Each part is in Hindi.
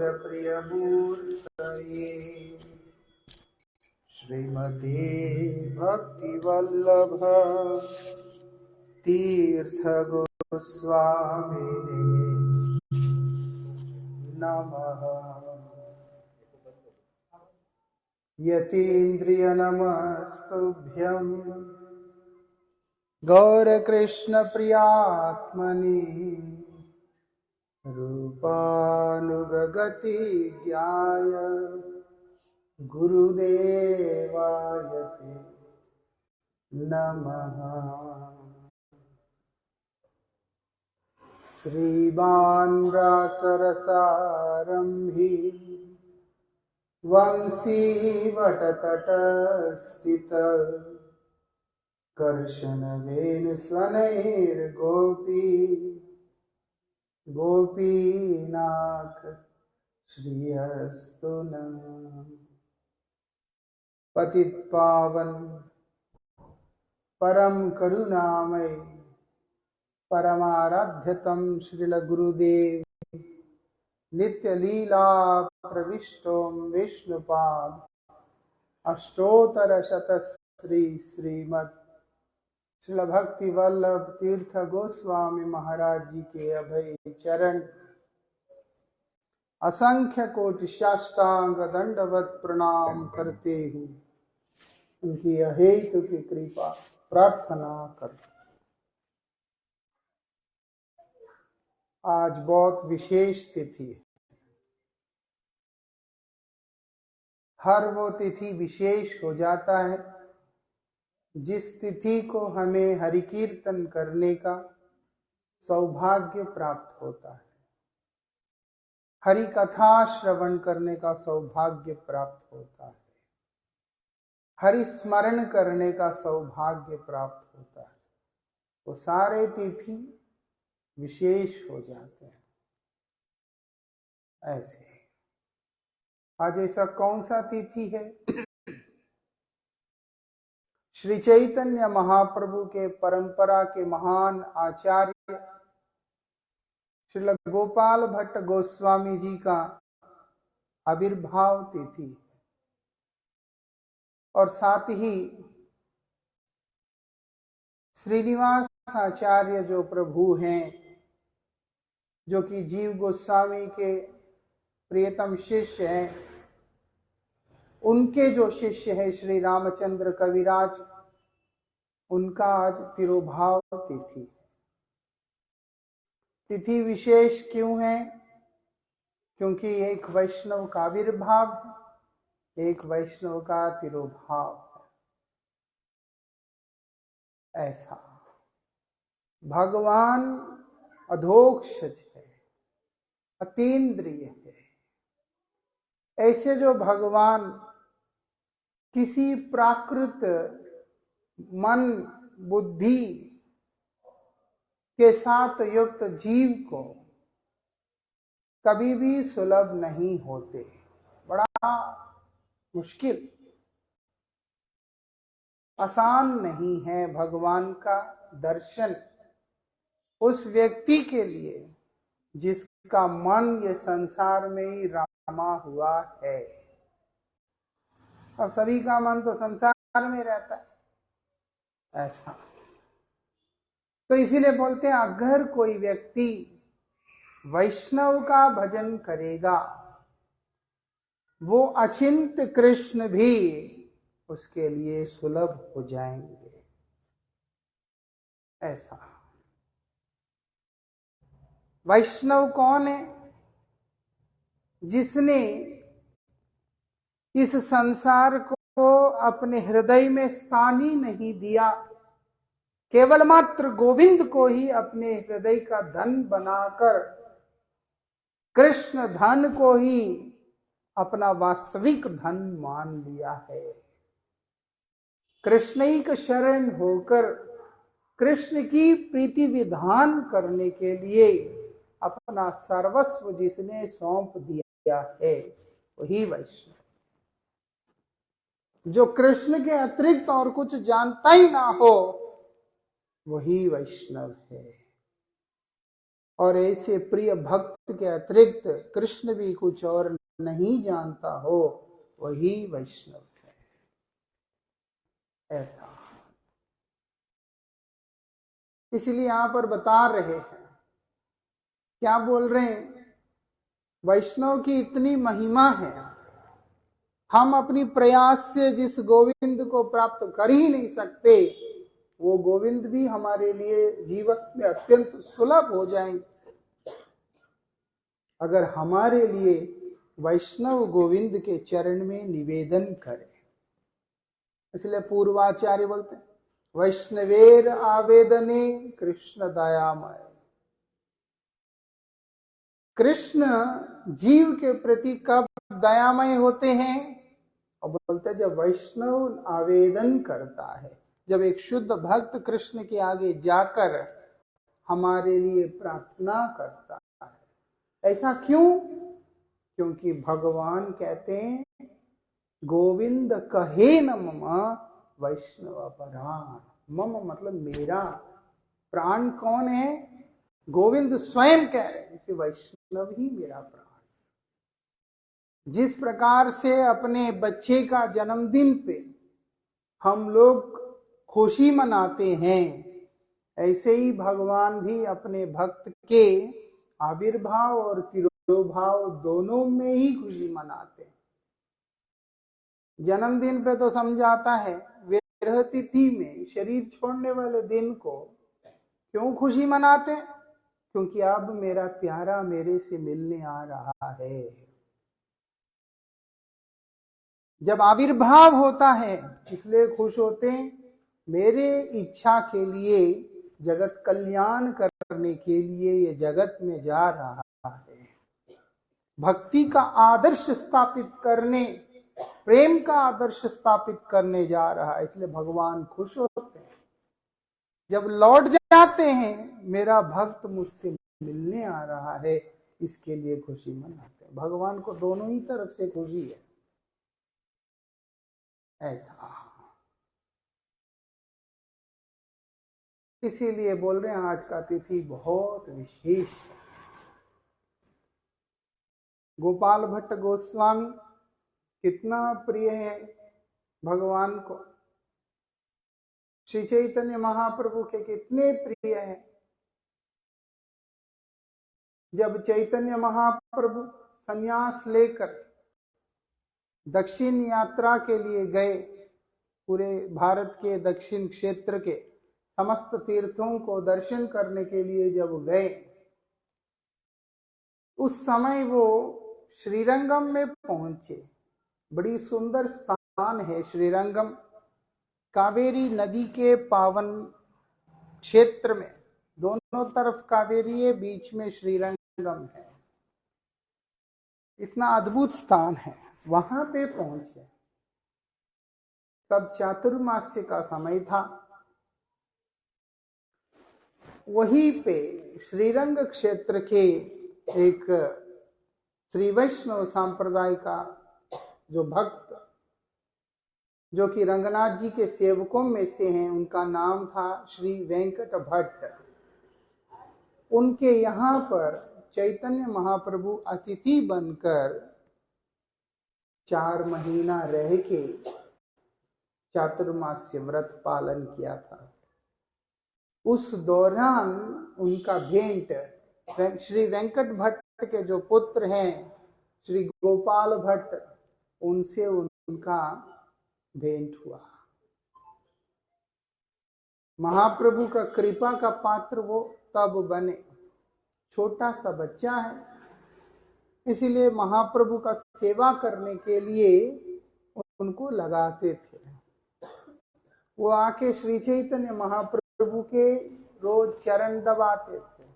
गौरप्रियमूर्तये श्रीमते भक्तिवल्लभ तीर्थ गोस्वामिने नमः। यतीन्द्रिय नमस्तुभ्यं गौरकृष्ण प्रियात्मने रूपानुगगति ज्ञाय गुरुदेवाय ते नमः। श्रीमान् रासरसारम्भी वंशी वटतटस्थित कर्षण वेणुस्वनैर्गोपी गोपीनाथ श्रीयस्तु नः। पतित पावन परम करुणामय परमाराध्यतम श्रील गुरुदेव नित्य लीला प्रविष्टोम विष्णुपाद अष्टोत्तर शत श्री श्रीमद श्रील भक्ति वल्लभ तीर्थ गोस्वामी महाराज जी के अभय चरण असंख्य कोटि साष्टांग दंडवत प्रणाम करते हुए उनकी अहेतु की कृपा प्रार्थना करते। आज बहुत विशेष तिथि है। हर वो तिथि विशेष हो जाता है जिस तिथि को हमें हरि कीर्तन करने का सौभाग्य प्राप्त होता है, हरि कथा श्रवण करने का सौभाग्य प्राप्त होता है, हरि स्मरण करने का सौभाग्य प्राप्त होता है। वो सारे तिथि विशेष हो जाते हैं। ऐसे आज ऐसा कौन सा तिथि है? श्री चैतन्य महाप्रभु के परंपरा के महान आचार्य श्रील गोपाल भट्ट गोस्वामी जी का आविर्भाव तिथि है और साथ ही श्रीनिवास आचार्य जो प्रभु हैं, जो कि जीव गोस्वामी के प्रियतम शिष्य हैं, उनके जो शिष्य हैं श्री रामचंद्र कविराज, उनका आज तिरुभाव तिथि। तिथि विशेष क्यों है? क्योंकि एक वैष्णव का आविर्भाव, एक वैष्णव का तिरुभाव है। ऐसा भगवान अधोक्षज है, अतीन्द्रिय है। ऐसे जो भगवान किसी प्राकृत मन बुद्धि के साथ युक्त जीव को कभी भी सुलभ नहीं होते। बड़ा मुश्किल, आसान नहीं है भगवान का दर्शन उस व्यक्ति के लिए जिसका मन ये संसार में ही रमा हुआ है। और सभी का मन तो संसार में रहता है। ऐसा तो इसीलिए बोलते हैं, अगर कोई व्यक्ति वैष्णव का भजन करेगा, वो अचिंत कृष्ण भी उसके लिए सुलभ हो जाएंगे। ऐसा वैष्णव कौन है? जिसने इस संसार को अपने हृदय में स्थान ही नहीं दिया, केवल मात्र गोविंद को ही अपने हृदय का धन बनाकर कृष्ण धन को ही अपना वास्तविक धन मान लिया है। कृष्णैक शरण होकर कृष्ण की प्रीति विधान करने के लिए अपना सर्वस्व जिसने सौंप दिया है, वही वैष्णव। जो कृष्ण के अतिरिक्त और कुछ जानता ही ना हो, वही वैष्णव है। और ऐसे प्रिय भक्त के अतिरिक्त कृष्ण भी कुछ और नहीं जानता हो, वही वैष्णव है। ऐसा इसलिए यहां पर बता रहे हैं, क्या बोल रहे हैं, वैष्णव की इतनी महिमा है, हम अपनी प्रयास से जिस गोविंद को प्राप्त कर ही नहीं सकते, वो गोविंद भी हमारे लिए जीवन में अत्यंत सुलभ हो जाएंगे अगर हमारे लिए वैष्णव गोविंद के चरण में निवेदन करें। इसलिए पूर्वाचार्य बोलते हैं, वैष्णवेर आवेदने कृष्ण दयामय। कृष्ण जीव के प्रति कब दयामय होते हैं? और बोलते हैं जब वैष्णव आवेदन करता है, जब एक शुद्ध भक्त कृष्ण के आगे जाकर हमारे लिए प्रार्थना करता है। ऐसा क्यों? क्योंकि भगवान कहते हैं गोविंद कहे न मम वैष्णव प्राण। मम मतलब मेरा। प्राण कौन है? गोविंद स्वयं कह रहे हैं कि वैष्णव ही मेरा प्राण। जिस प्रकार से अपने बच्चे का जन्मदिन पे हम लोग खुशी मनाते हैं, ऐसे ही भगवान भी अपने भक्त के आविर्भाव और तिरोभाव दोनों में ही खुशी मनाते हैं। जन्मदिन पे तो समझाता है, विरह तिथि में शरीर छोड़ने वाले दिन को क्यों खुशी मनाते? क्योंकि अब मेरा प्यारा मेरे से मिलने आ रहा है। जब आविर्भाव होता है इसलिए खुश होते हैं, मेरे इच्छा के लिए, जगत कल्याण करने के लिए ये जगत में जा रहा है, भक्ति का आदर्श स्थापित करने, प्रेम का आदर्श स्थापित करने जा रहा है, इसलिए भगवान खुश होते हैं। जब लौट जाते हैं, मेरा भक्त मुझसे मिलने आ रहा है, इसके लिए खुशी मनाते हैं। भगवान को दोनों ही तरफ से खुशी है। ऐसा इसीलिए बोल रहे हैं आज का तिथि बहुत विशेष है। गोपाल भट्ट गोस्वामी कितना प्रिय है भगवान को, श्री चैतन्य महाप्रभु के कितने प्रिय हैं। जब चैतन्य महाप्रभु संन्यास लेकर दक्षिण यात्रा के लिए गए, पूरे भारत के दक्षिण क्षेत्र के समस्त तीर्थों को दर्शन करने के लिए जब गए, उस समय वो श्रीरंगम में पहुंचे। बड़ी सुंदर स्थान है श्रीरंगम, कावेरी नदी के पावन क्षेत्र में, दोनों तरफ कावेरी है, बीच में श्रीरंगम है। इतना अद्भुत स्थान है। वहां पे पहुंचे, तब चातुर्मास्य का समय था। वहीं पे श्रीरंग क्षेत्र के एक श्री वैष्णव संप्रदाय का जो भक्त, जो कि रंगनाथ जी के सेवकों में से हैं, उनका नाम था श्री वेंकट भट्ट। उनके यहाँ पर चैतन्य महाप्रभु अतिथि बनकर 4 महीना रह के चातुर्मास्य व्रत पालन किया था। उस दौरान उनका भेंट श्री वेंकट भट्ट के जो पुत्र हैं श्री गोपाल भट्ट, उनसे उनका भेंट हुआ। महाप्रभु का कृपा का पात्र वो तब बने। छोटा सा बच्चा है, इसीलिए महाप्रभु का सेवा करने के लिए उनको लगाते थे। वो आके श्री चैतन्य महाप्रभु के रोज चरण दबाते थे,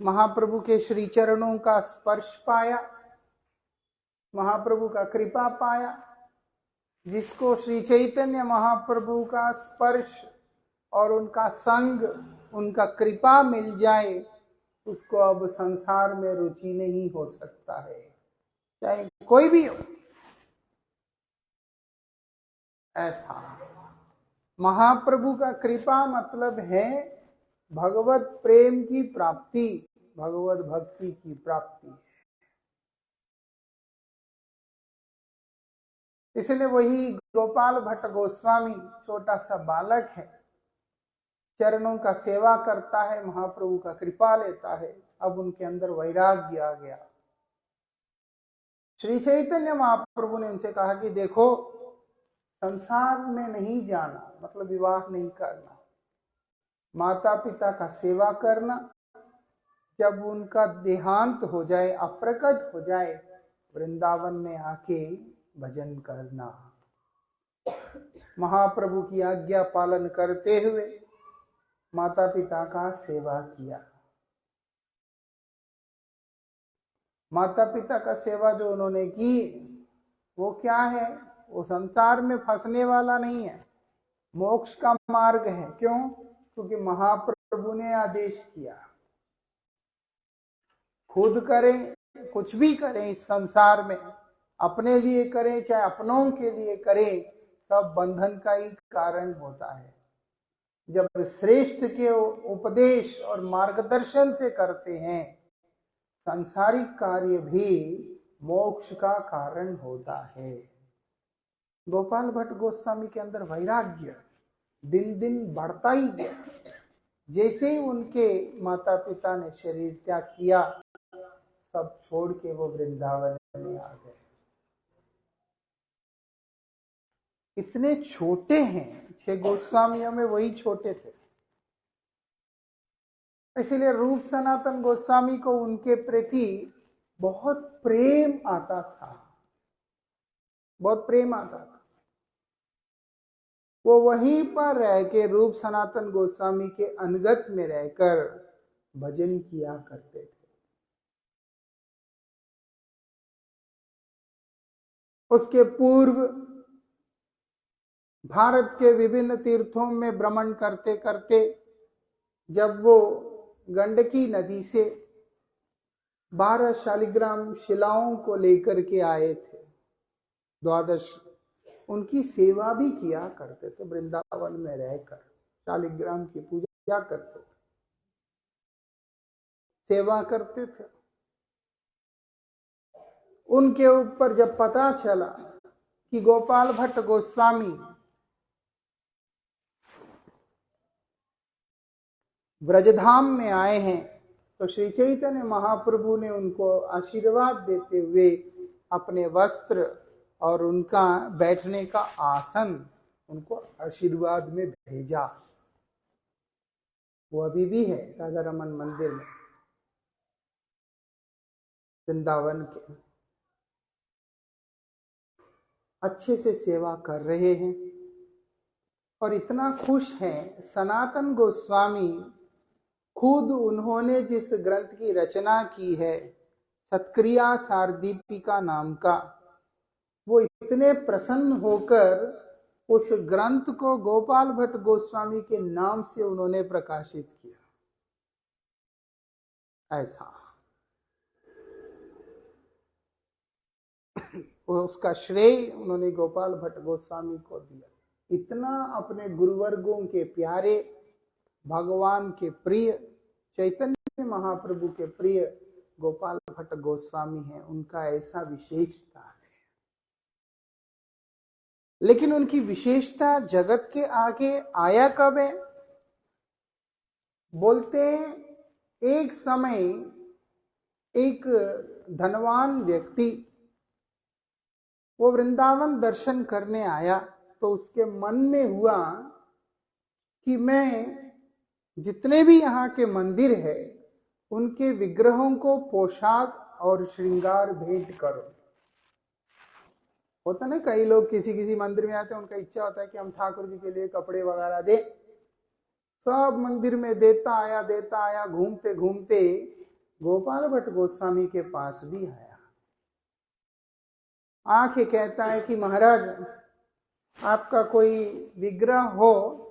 महाप्रभु के श्री चरणों का स्पर्श पाया, महाप्रभु का कृपा पाया। जिसको श्री चैतन्य महाप्रभु का स्पर्श और उनका संग, उनका कृपा मिल जाए, उसको अब संसार में रुचि नहीं हो सकता है, चाहे कोई भी हो। ऐसा महाप्रभु का कृपा मतलब है भगवत प्रेम की प्राप्ति, भगवत भक्ति की प्राप्ति। इसलिए वही गोपाल भट्ट गोस्वामी छोटा सा बालक है, चरणों का सेवा करता है, महाप्रभु का कृपा लेता है। अब उनके अंदर वैराग्य आ गया। श्री चैतन्य महाप्रभु ने उनसे कहा कि देखो, संसार में नहीं जाना मतलब विवाह नहीं करना, माता पिता का सेवा करना, जब उनका देहांत हो जाए, अप्रकट हो जाए, वृंदावन में आके भजन करना। महाप्रभु की आज्ञा पालन करते हुए माता पिता का सेवा किया। माता पिता का सेवा जो उन्होंने की वो क्या है? वो संसार में फंसने वाला नहीं है, मोक्ष का मार्ग है। क्यों? क्योंकि महाप्रभु ने आदेश किया। खुद करें, कुछ भी करें इस संसार में, अपने लिए करें चाहे अपनों के लिए करें, सब बंधन का ही कारण होता है। जब श्रेष्ठ के उपदेश और मार्गदर्शन से करते हैं, सांसारिक कार्य भी मोक्ष का कारण होता है। गोपाल भट्ट गोस्वामी के अंदर वैराग्य दिन दिन बढ़ता ही गया। जैसे ही उनके माता पिता ने शरीर त्याग किया, सब छोड़ के वो वृंदावन में आ गए। इतने छोटे हैं, 6 गोस्वामियों में वही छोटे थे। इसलिए रूप सनातन गोस्वामी को उनके प्रति बहुत प्रेम आता था, बहुत प्रेम आता था। वो वहीं पर रह के रूप सनातन गोस्वामी के अनगत में रहकर भजन किया करते थे। उसके पूर्व भारत के विभिन्न तीर्थों में भ्रमण करते करते जब वो गंडकी नदी से 12 शालिग्राम शिलाओं को लेकर के आए थे, 12 उनकी सेवा भी किया करते थे। वृंदावन में रहकर शालिग्राम की पूजा करते थे, सेवा करते थे। उनके ऊपर जब पता चला कि गोपाल भट्ट गोस्वामी ब्रजधाम में आए हैं, तो श्री चैतन्य महाप्रभु ने उनको आशीर्वाद देते हुए अपने वस्त्र और उनका बैठने का आसन उनको आशीर्वाद में भेजा। वो अभी भी है राधा रमन मंदिर में, वृंदावन के। अच्छे से सेवा कर रहे हैं और इतना खुश हैं। सनातन गोस्वामी खुद उन्होंने जिस ग्रंथ की रचना की है, सत्क्रिया सारदीपिका नाम का, वो इतने प्रसन्न होकर उस ग्रंथ को गोपाल भट्ट गोस्वामी के नाम से उन्होंने प्रकाशित किया। ऐसा उसका श्रेय उन्होंने गोपाल भट्ट गोस्वामी को दिया। इतना अपने गुरुवर्गों के प्यारे, भगवान के प्रिय, चैतन्य महाप्रभु के प्रिय गोपाल भट्ट गोस्वामी हैं। उनका ऐसा विशेषता है। लेकिन उनकी विशेषता जगत के आगे आया कब है? बोलते हैं एक समय एक धनवान व्यक्ति वो वृंदावन दर्शन करने आया, तो उसके मन में हुआ कि मैं जितने भी यहाँ के मंदिर है उनके विग्रहों को पोशाक और श्रृंगार भेंट करो। होता ना, कई लोग किसी मंदिर में आते हैं, उनका इच्छा होता है कि हम ठाकुर जी के लिए कपड़े वगैरह दे। सब मंदिर में देता आया, घूमते घूमते गोपाल भट्ट गोस्वामी के पास भी आया। आके कहता है कि महाराज, आपका कोई विग्रह हो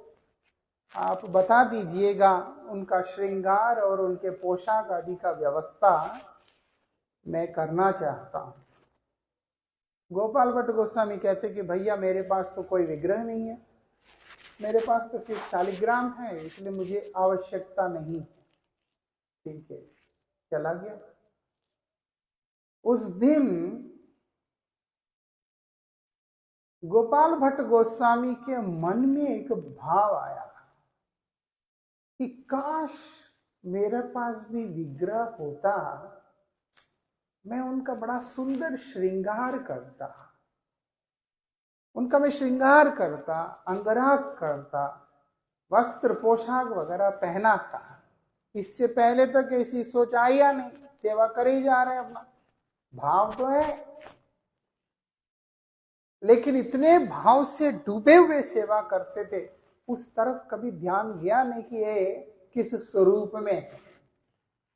आप बता दीजिएगा, उनका श्रृंगार और उनके पोशाक आदि का व्यवस्था मैं करना चाहता हूं। गोपाल भट्ट गोस्वामी कहते कि भैया मेरे पास तो कोई विग्रह नहीं है, मेरे पास तो सिर्फ शालिग्राम है, इसलिए मुझे आवश्यकता नहीं है। ठीक है, चला गया। उस दिन गोपाल भट्ट गोस्वामी के मन में एक भाव आया कि काश मेरे पास भी विग्रह होता, मैं उनका बड़ा सुंदर श्रृंगार करता, उनका मैं श्रृंगार करता, अंगराग करता, वस्त्र पोशाक वगैरह पहनाता। इससे पहले तक ऐसी सोच आई या नहीं, सेवा करे ही जा रहे हैं, अपना भाव तो है, लेकिन इतने भाव से डूबे हुए सेवा करते थे, उस तरफ कभी ध्यान गया नहीं कि ये किस स्वरूप में है।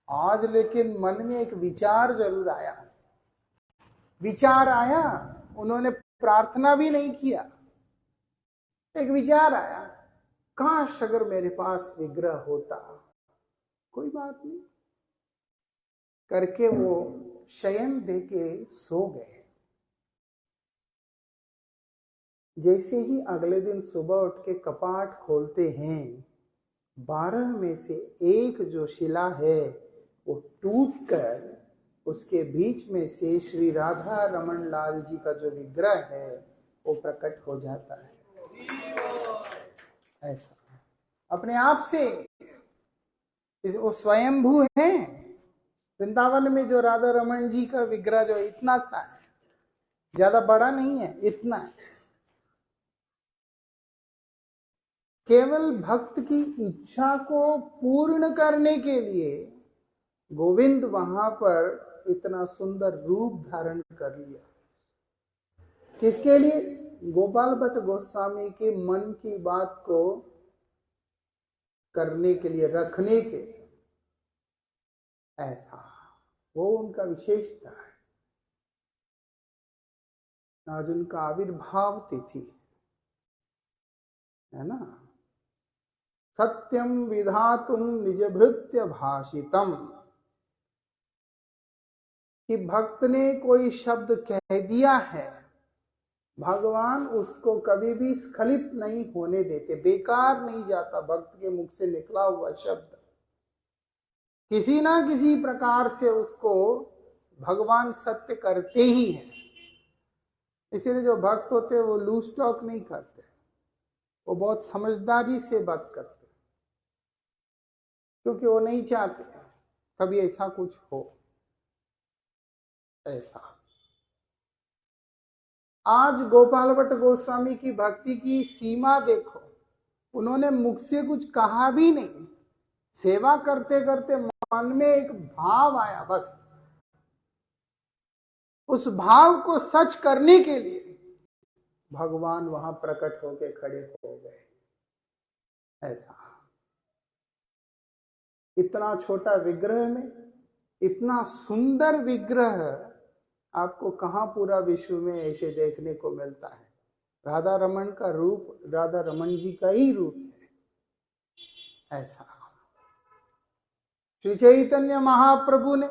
आज लेकिन मन में एक विचार जरूर आया, विचार आया, उन्होंने प्रार्थना भी नहीं किया, एक विचार आया, काश अगर मेरे पास विग्रह होता। कोई बात नहीं करके वो शयन देके सो गए। जैसे ही अगले दिन सुबह उठ के कपाट खोलते हैं, 12 में से एक जो शिला है वो टूटकर उसके बीच में से श्री राधा रमन लाल जी का जो विग्रह है वो प्रकट हो जाता है। ऐसा अपने आप से वो स्वयंभू है। वृंदावन में जो राधा रमन जी का विग्रह जो इतना सा है, ज्यादा बड़ा नहीं है, इतना है। केवल भक्त की इच्छा को पूर्ण करने के लिए गोविंद वहां पर इतना सुंदर रूप धारण कर लिया। किसके लिए? गोपाल भट्ट गोस्वामी के मन की बात को करने के लिए, रखने के लिए। ऐसा वो उनका विशेषता है। आज उनका आविर्भाव तिथि है ना। सत्यम विधातुम निजभृत्य भाषितम, कि भक्त ने कोई शब्द कह दिया है, भगवान उसको कभी भी स्खलित नहीं होने देते, बेकार नहीं जाता। भक्त के मुख से निकला हुआ शब्द किसी ना किसी प्रकार से उसको भगवान सत्य करते ही हैं। इसीलिए जो भक्त होते हैं वो लूज टॉक नहीं करते, वो बहुत समझदारी से बात करते, क्योंकि वो नहीं चाहते कभी ऐसा कुछ हो। ऐसा आज गोपाल भट्ट गोस्वामी की भक्ति की सीमा देखो, उन्होंने मुख से कुछ कहा भी नहीं, सेवा करते करते मन में एक भाव आया, बस उस भाव को सच करने के लिए भगवान वहां प्रकट होके खड़े हो गए। ऐसा इतना छोटा विग्रह में इतना सुंदर विग्रह आपको कहां पूरा विश्व में ऐसे देखने को मिलता है। राधा रमन का रूप राधा रमन जी का ही रूप है। ऐसा श्री चैतन्य महाप्रभु ने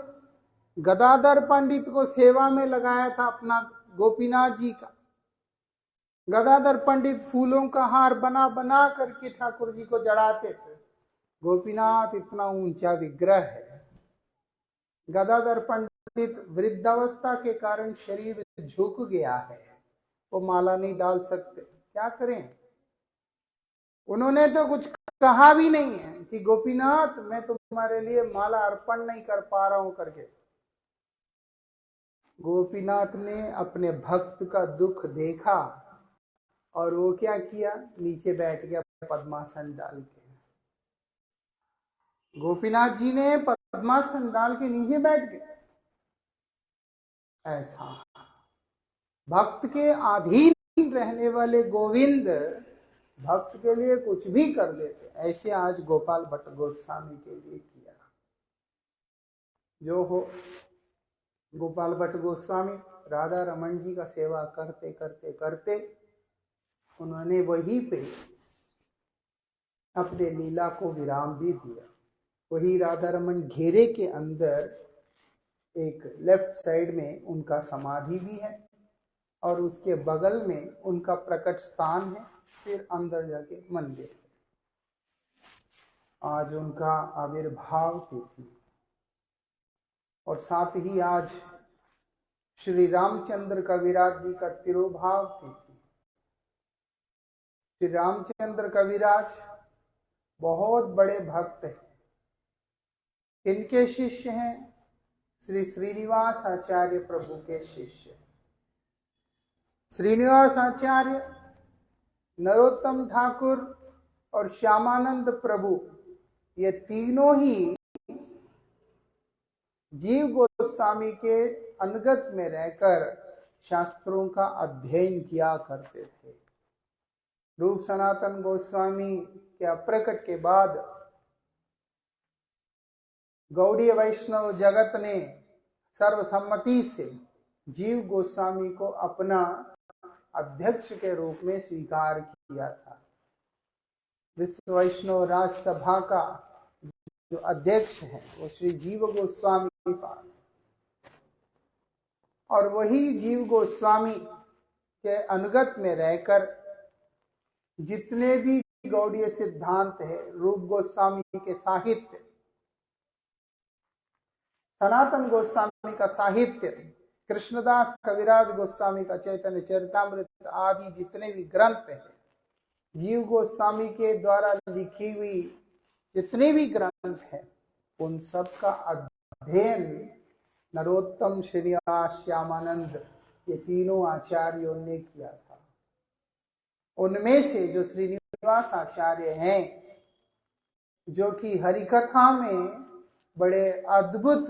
गदाधर पंडित को सेवा में लगाया था अपना गोपीनाथ जी का। गदाधर पंडित फूलों का हार बना बना करके ठाकुर जी को जड़ाते थे। गोपीनाथ इतना ऊंचा विग्रह है। गदाधर पंडित वृद्धावस्था के कारण शरीर झुक गया है, वो माला नहीं डाल सकते, क्या करें। उन्होंने तो कुछ कहा भी नहीं है कि गोपीनाथ मैं तुम्हारे लिए माला अर्पण नहीं कर पा रहा हूं करके। गोपीनाथ ने अपने भक्त का दुख देखा और वो क्या किया, नीचे बैठ गया पद्मासन डाल के। गोपीनाथ जी ने पद्मासन डाल के नीचे बैठ गए। ऐसा भक्त के अधीन रहने वाले गोविंद भक्त के लिए कुछ भी कर देते। ऐसे आज गोपाल भट्ट गोस्वामी के लिए किया। जो हो गोपाल भट्ट गोस्वामी राधा रमन जी का सेवा करते करते करते उन्होंने वहीं पे अपने लीला को विराम भी दिया। वही राधा रमन घेरे के अंदर एक लेफ्ट साइड में उनका समाधि भी है और उसके बगल में उनका प्रकट स्थान है। फिर अंदर जाके मंदिर। आज उनका आविर्भाव तिथि और साथ ही आज श्री रामचंद्र कविराज जी का तिरुभाव तिथि। श्री रामचंद्र कविराज बहुत बड़े भक्त हैं। इनके शिष्य हैं श्री श्रीनिवास आचार्य प्रभु के शिष्य। श्रीनिवास आचार्य, नरोत्तम ठाकुर और श्यामानंद प्रभु, ये तीनों ही जीव गोस्वामी के अनुगत में रहकर शास्त्रों का अध्ययन किया करते थे। रूप सनातन गोस्वामी के अप्रकट के बाद गौड़ीय वैष्णव जगत ने सर्वसम्मति से जीव गोस्वामी को अपना अध्यक्ष के रूप में स्वीकार किया था। विश्व वैष्णव राजसभा का जो अध्यक्ष है वो श्री जीव गोस्वामी पाद, और वही जीव गोस्वामी के अनुगत में रहकर जितने भी गौड़ीय सिद्धांत है, रूप गोस्वामी के साहित्य, सनातन गोस्वामी का साहित्य, कृष्णदास कविराज गोस्वामी का चैतन्य चरितामृत आदि जितने भी ग्रंथ हैं, जीव गोस्वामी के द्वारा लिखी हुई जितने भी ग्रंथ हैं, उन सब का अध्ययन नरोत्तम, श्रीनिवास, श्यामानंद, ये तीनों आचार्यों ने किया था। उनमें से जो श्रीनिवास आचार्य हैं, जो कि हरिकथा में बड़े अद्भुत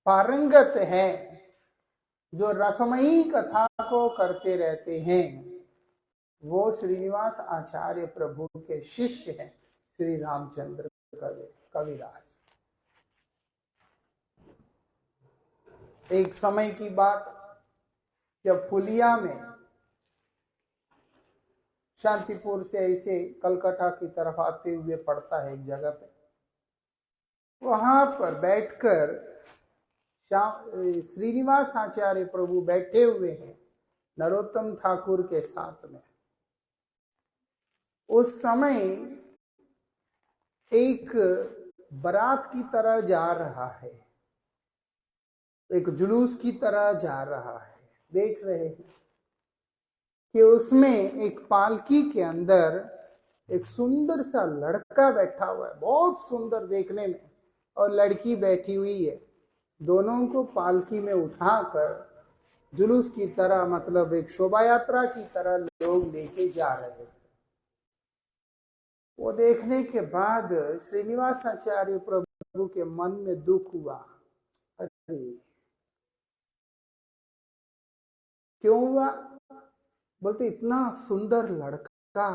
पारंगत हैं, जो रसमयी कथा को करते रहते हैं, वो श्रीनिवास आचार्य प्रभु के शिष्य हैं श्री रामचंद्र कविराज। एक समय की बात, जब फुलिया में शांतिपुर से ऐसे कलकत्ता की तरफ आते हुए पड़ता है एक जगह पे, वहां पर बैठकर श्रीनिवास आचार्य प्रभु बैठे हुए हैं नरोत्तम ठाकुर के साथ में। उस समय एक बारात की तरह जा रहा है, एक जुलूस की तरह जा रहा है। देख रहे हैं कि उसमें एक पालकी के अंदर एक सुंदर सा लड़का बैठा हुआ है, बहुत सुंदर देखने में, और लड़की बैठी हुई है। दोनों को पालकी में उठाकर जुलूस की तरह, मतलब एक शोभा यात्रा की तरह लोग लेके जा रहे थे। वो देखने के बाद श्रीनिवास आचार्य प्रभु के मन में दुख हुआ। अरे क्यों हुआ? बोलते इतना सुंदर लड़का,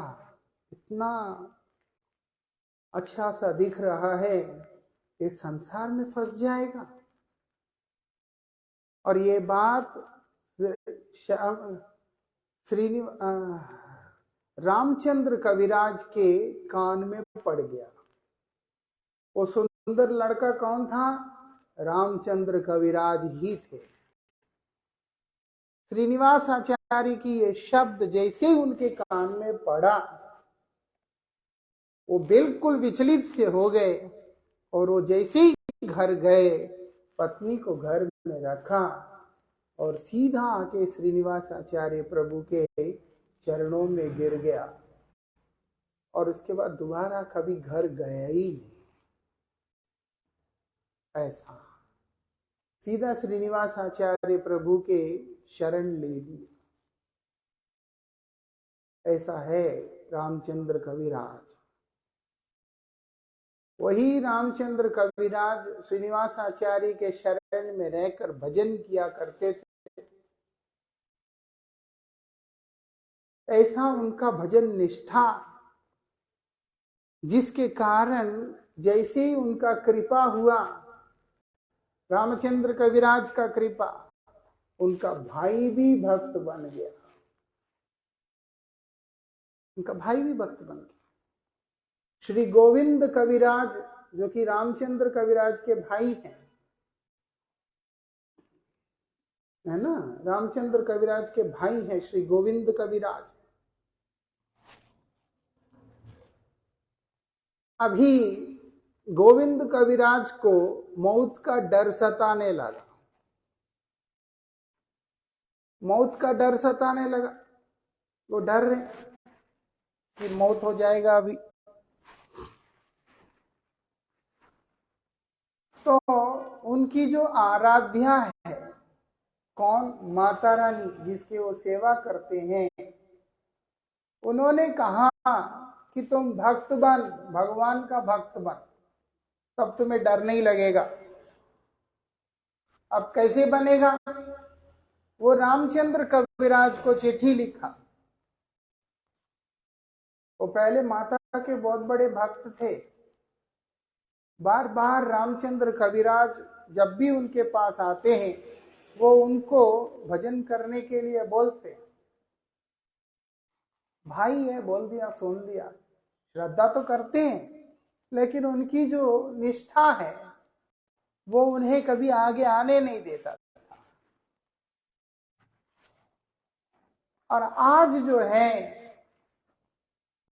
इतना अच्छा सा दिख रहा है, इस संसार में फंस जाएगा। और ये बात रामचंद्र कविराज के कान में पड़ गया। वो सुंदर लड़का कौन था? रामचंद्र कविराज ही थे। श्रीनिवास आचार्य की ये शब्द जैसे ही उनके कान में पड़ा, वो बिल्कुल विचलित से हो गए, और वो जैसे ही घर गए, पत्नी को घर में रखा और सीधा आके श्रीनिवास आचार्य प्रभु के चरणों में गिर गया, और उसके बाद दोबारा कभी घर गया ही नहीं। ऐसा सीधा श्रीनिवास आचार्य प्रभु के शरण ले ली। ऐसा है रामचंद्र कविराज। वही रामचंद्र कविराज श्रीनिवास आचार्य के शरण में रहकर भजन किया करते थे। ऐसा उनका भजन निष्ठा, जिसके कारण जैसे ही उनका कृपा हुआ, रामचंद्र कविराज का कृपा, उनका भाई भी भक्त बन गया। उनका भाई भी भक्त बन गया। श्री गोविंद कविराज, जो कि रामचंद्र कविराज के भाई हैं, है ना, रामचंद्र कविराज के भाई हैं श्री गोविंद कविराज। अभी गोविंद कविराज को मौत का डर सताने लगा। मौत का डर सताने लगा, वो डर रहे कि मौत हो जाएगा अभी। तो उनकी जो आराध्या है, कौन? माता रानी, जिसकी वो सेवा करते हैं, उन्होंने कहा कि तुम भक्त बन, भगवान का भक्त बन, तब तुम्हें डर नहीं लगेगा। अब कैसे बनेगा? वो रामचंद्र कविराज को चिट्ठी लिखा। वो पहले माता के बहुत बड़े भक्त थे। बार बार रामचंद्र कविराज जब भी उनके पास आते हैं, वो उनको भजन करने के लिए बोलते। भाई है, बोल दिया, सुन दिया, श्रद्धा तो करते हैं, लेकिन उनकी जो निष्ठा है वो उन्हें कभी आगे आने नहीं देता था। और आज जो है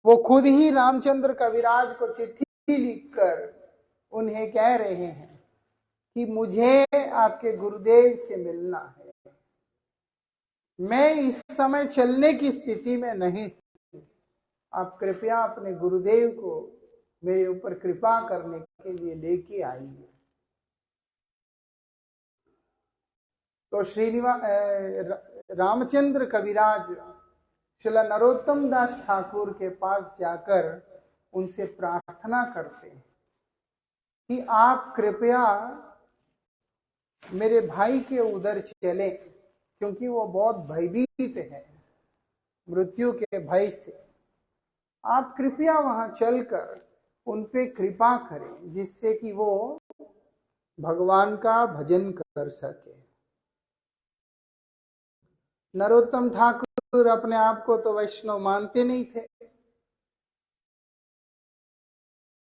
वो खुद ही रामचंद्र कविराज को चिट्ठी लिखकर उन्हें कह रहे हैं कि मुझे आपके गुरुदेव से मिलना है, मैं इस समय चलने की स्थिति में नहीं, आप कृपया अपने गुरुदेव को मेरे ऊपर कृपा करने के लिए लेके आइए। तो रामचंद्र कविराज श्रील नरोत्तम दास ठाकुर के पास जाकर उनसे प्रार्थना करते हैं कि आप कृपया मेरे भाई के उधर चले, क्योंकि वो बहुत भयभीत है मृत्यु के भय से। आप कृपया वहां चलकर उन पे कृपा करें, जिससे कि वो भगवान का भजन कर सके। नरोत्तम ठाकुर अपने आप को तो वैष्णव मानते नहीं थे,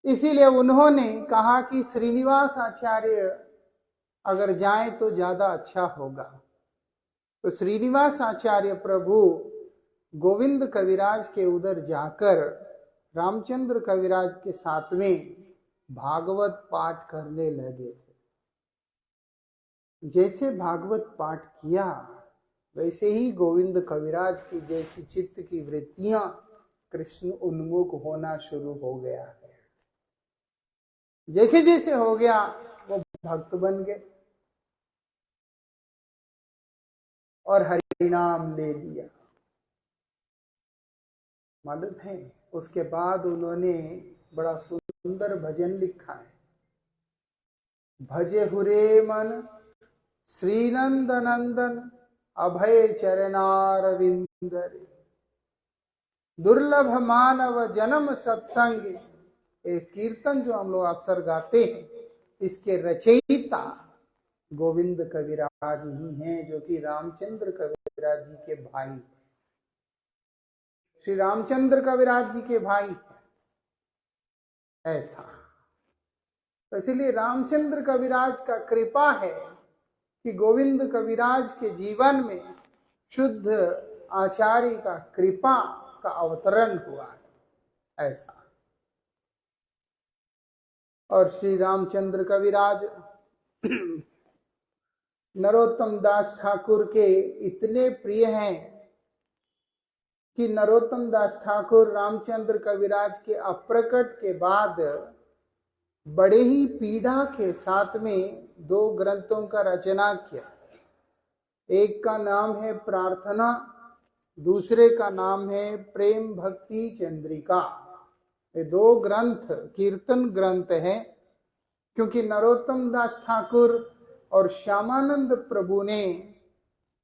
इसीलिए उन्होंने कहा कि श्रीनिवास आचार्य अगर जाए तो ज्यादा अच्छा होगा। तो श्रीनिवास आचार्य प्रभु गोविंद कविराज के उधर जाकर रामचंद्र कविराज के साथ में भागवत पाठ करने लगे थे। जैसे भागवत पाठ किया, वैसे ही गोविंद कविराज की जैसी चित्त की वृत्तियां कृष्ण उन्मुख होना शुरू हो गया है। जैसे जैसे हो गया वो भक्त बन गए और हरिनाम ले लिया। मालूम है, उसके बाद उन्होंने बड़ा सुंदर भजन लिखा है। भजे हुरे मन श्रीनंद नंदन अभय चरणारविंदर, दुर्लभ मानव जन्म सत्संग। एक कीर्तन जो हम लोग अक्सर गाते हैं, इसके रचयिता गोविंद कविराज ही हैं, जो कि रामचंद्र कविराज जी के भाई, श्री रामचंद्र कविराज जी के भाई ऐसा। तो इसलिए रामचंद्र कविराज का कृपा है कि गोविंद कविराज के जीवन में शुद्ध आचार्य का कृपा का अवतरण हुआ है ऐसा। और श्री रामचंद्र कविराज नरोत्तम दास ठाकुर के इतने प्रिय हैं कि नरोत्तम दास ठाकुर रामचंद्र कविराज के अप्रकट के बाद बड़े ही पीड़ा के साथ में 2 ग्रंथों का रचना किया। एक का नाम है प्रार्थना, दूसरे का नाम है प्रेम भक्ति चंद्रिका। ये 2 ग्रंथ कीर्तन ग्रंथ हैं, क्योंकि नरोत्तम दास ठाकुर और श्यामानंद प्रभु ने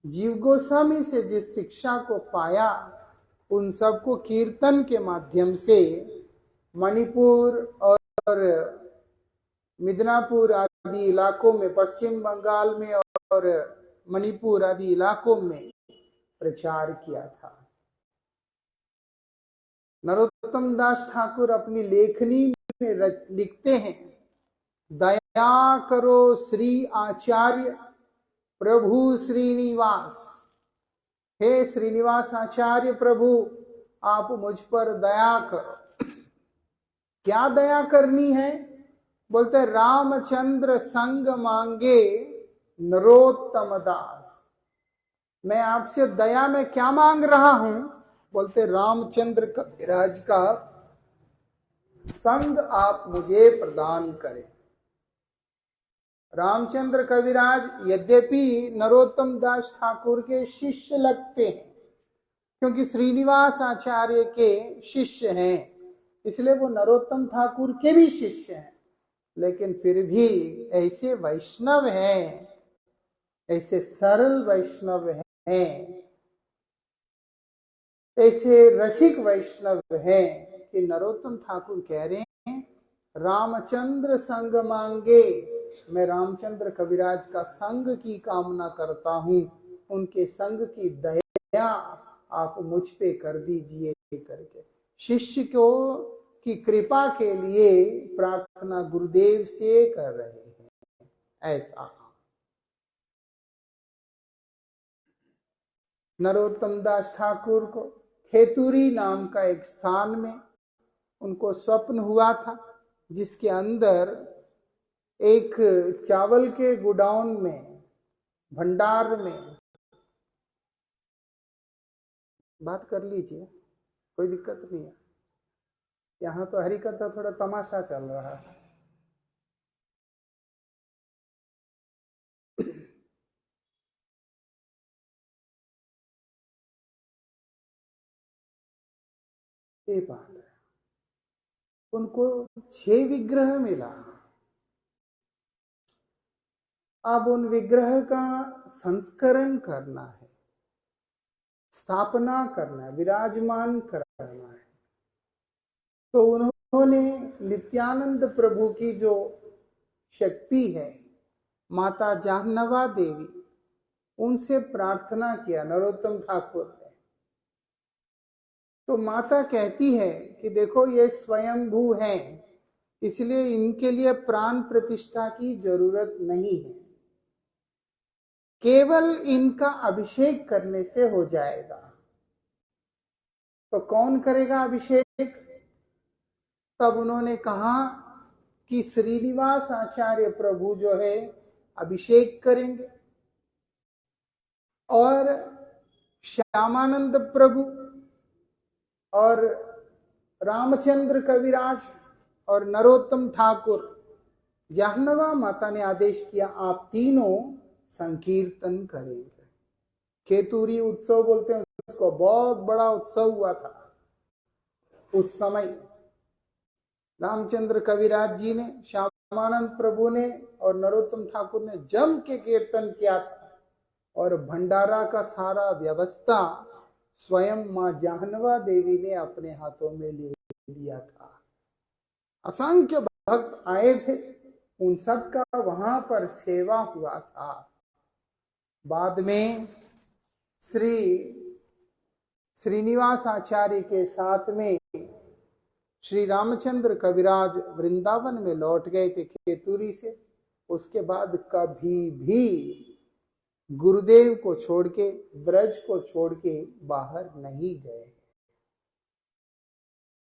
जीव गोस्वामी से जिस शिक्षा को पाया, उन सबको कीर्तन के माध्यम से मणिपुर और मिदनापुर आदि इलाकों में, पश्चिम बंगाल में और मणिपुर आदि इलाकों में प्रचार किया था। नरोत्तम दास ठाकुर अपनी लेखनी में लिखते हैं, दया करो श्री आचार्य प्रभु श्रीनिवास। हे श्रीनिवास आचार्य प्रभु, आप मुझ पर दया करो। क्या दया करनी है? बोलते रामचंद्र संग मांगे नरोत्तम दास। मैं आपसे दया में क्या मांग रहा हूं? बोलते रामचंद्र कविराज का संग आप मुझे प्रदान करें। रामचंद्र कविराज यद्यपि नरोत्तम दास ठाकुर के शिष्य लगते हैं, क्योंकि श्रीनिवास आचार्य के शिष्य हैं, इसलिए वो नरोत्तम ठाकुर के भी शिष्य हैं, लेकिन फिर भी ऐसे वैष्णव हैं, ऐसे सरल वैष्णव हैं, ऐसे रसिक वैष्णव हैं कि नरोत्तम ठाकुर कह रहे हैं रामचंद्र संग मांगे। मैं रामचंद्र कविराज का संग की कामना करता हूं, उनके संग की दया आप मुझ पे कर दीजिए करके शिष्य को की कृपा के लिए प्रार्थना गुरुदेव से कर रहे हैं। ऐसा नरोत्तम दास ठाकुर को खेतुरी नाम का एक स्थान में उनको स्वप्न हुआ था, जिसके अंदर एक चावल के गोडाउन में, भंडार में, बात कर लीजिए, कोई दिक्कत नहीं है। यहाँ तो हरि कथा थोड़ा तमाशा चल रहा है। ये बात है। उनको 6 विग्रह मिला। अब उन विग्रह का संस्करण करना है, स्थापना करना है, विराजमान करना है। तो उन्होंने नित्यानंद प्रभु की जो शक्ति है, माता जाह्नवा देवी, उनसे प्रार्थना किया नरोत्तम ठाकुर ने। तो माता कहती है कि देखो ये स्वयंभू हैं, इसलिए इनके लिए प्राण प्रतिष्ठा की जरूरत नहीं है, केवल इनका अभिषेक करने से हो जाएगा। तो कौन करेगा अभिषेक? तब उन्होंने कहा कि श्रीनिवास आचार्य प्रभु जो है अभिषेक करेंगे, और श्यामानंद प्रभु और रामचंद्र कविराज और नरोत्तम ठाकुर, जाह्नवा माता ने आदेश किया आप तीनों संकीर्तन करेंगे। खेतुरी उत्सव बोलते हैं उसको, बहुत बड़ा उत्सव हुआ था उस समय। रामचंद्र कविराज जी ने, श्यामानंद प्रभु ने और नरोत्तम ठाकुर ने जम के कीर्तन किया था, और भंडारा का सारा व्यवस्था स्वयं मां जाह्नवा देवी ने अपने हाथों में ले लिया था। असंख्य भक्त आए थे, उन सब का वहां पर सेवा हुआ था। बाद में श्रीनिवास आचार्य के साथ में श्री रामचंद्र कविराज वृंदावन में लौट गए थे खेतुरी से। उसके बाद कभी भी गुरुदेव को छोड़ के, ब्रज को छोड़ के बाहर नहीं गए।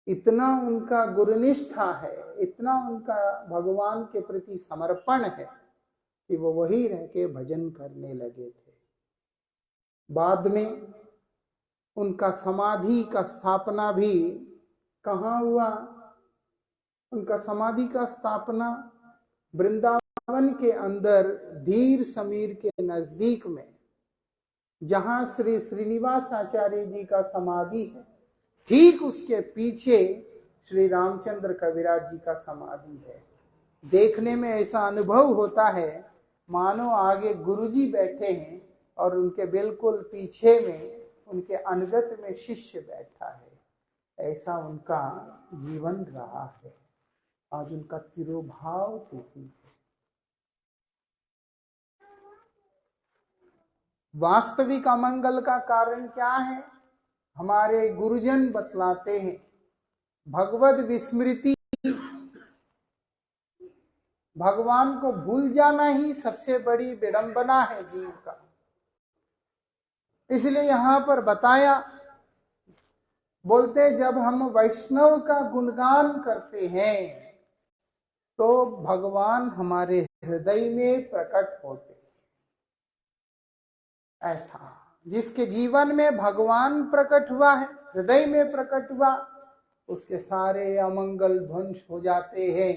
इतना उनका गुरुनिष्ठा है, इतना उनका भगवान के प्रति समर्पण है कि वो वही रह के भजन करने लगे थे। बाद में उनका समाधि का स्थापना भी कहाँ हुआ? उनका समाधि का स्थापना वृंदावन के अंदर धीर समीर के नजदीक में, जहां श्री श्रीनिवास आचार्य जी का समाधि है, ठीक उसके पीछे श्री रामचंद्र कविराज जी का समाधि है। देखने में ऐसा अनुभव होता है मानो आगे गुरुजी बैठे हैं और उनके बिल्कुल पीछे में उनके अनगत में शिष्य बैठा है। ऐसा उनका जीवन रहा है। आज उनका तिरोभाव तिथि है। वास्तविक अमंगल का कारण क्या है? हमारे गुरुजन बतलाते हैं, भगवत विस्मृति, भगवान को भूल जाना ही सबसे बड़ी विडंबना है जीव का। इसलिए यहां पर बताया बोलते जब हम वैष्णव का गुणगान करते हैं तो भगवान हमारे हृदय में प्रकट होते। ऐसा जिसके जीवन में भगवान प्रकट हुआ है, हृदय में प्रकट हुआ, उसके सारे अमंगल ध्वंस हो जाते हैं